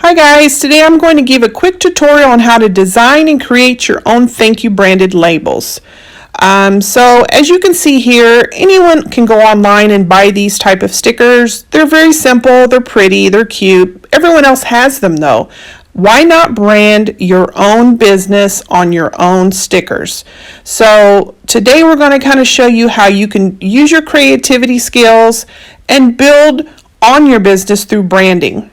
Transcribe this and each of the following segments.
Hi guys, today I'm going to give a quick tutorial on how to design and create your own thank you branded labels. So as you can see here, anyone can go online and buy these type of stickers. They're very simple, they're pretty, they're cute. Everyone else has them though. Why not brand your own business on your own stickers? So today we're going to kind of show you how you can use your creativity skills and build on your business through branding.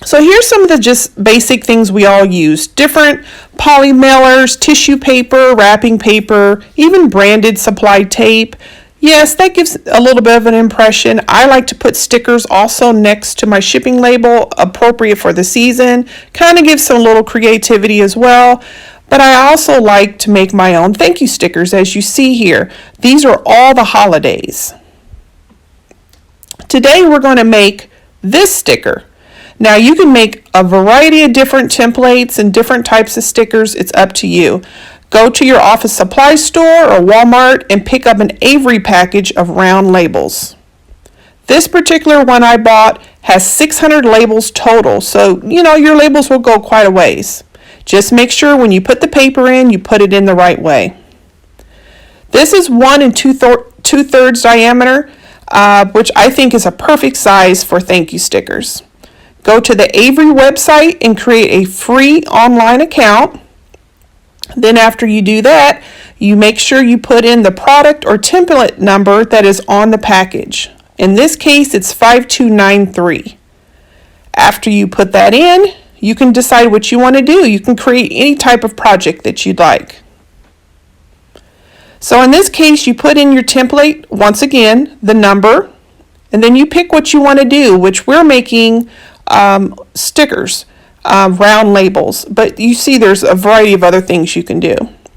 So here's some of the just basic things we all use. Different poly mailers, tissue paper, wrapping paper, even branded supply tape. Yes, that gives a little bit of an impression. I like to put stickers also next to my shipping label, appropriate for the season. Kind of gives some little creativity as well. But I also like to make my own thank you stickers, as you see here. These are all the holidays. Today we're going to make this sticker. Now you can make a variety of different templates and different types of stickers. It's up to you. Go to your office supply store or Walmart and pick up an Avery package of round labels. This particular one I bought has 600 labels total, so your labels will go quite a ways. Just make sure when you put the paper in, you put it in the right way. This is 1 2/3 diameter, which I think is a perfect size for thank you stickers. Go to the Avery website and create a free online account. Then after you do that, you make sure you put in the product or template number that is on the package. In this case, it's 5293. After you put that in, you can decide what you want to do. You can create any type of project that you'd like. So in this case, you put in your template, once again, the number, and then you pick what you want to do, which we're making stickers, round labels, but you see there's a variety of other things you can do.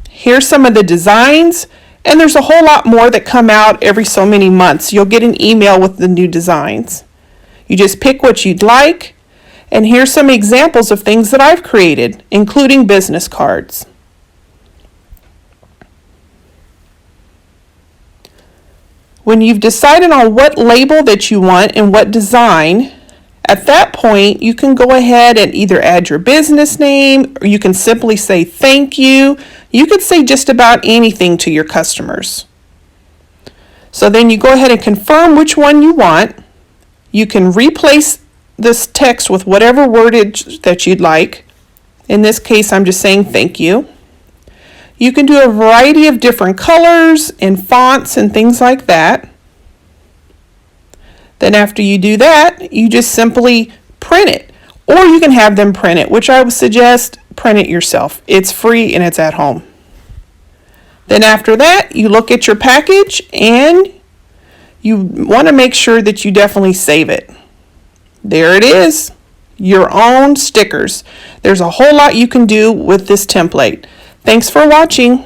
Here's some of the designs, and there's a whole lot more that come out every so many months. You'll get an email with the new designs. You just pick what you'd like, and here's some examples of things that I've created, including business cards. When you've decided on what label that you want and what design, at that point, you can go ahead and either add your business name, or you can simply say thank you. You could say just about anything to your customers. So then you go ahead and confirm which one you want. You can replace this text with whatever wordage that you'd like. In this case, I'm just saying thank you. You can do a variety of different colors and fonts and things like that. Then after you do that, you just simply print it. Or you can have them print it, which I would suggest print it yourself. It's free and it's at home. Then after that, you look at your package and you want to make sure that you definitely save it. There it is, your own stickers. There's a whole lot you can do with this template. Thanks for watching.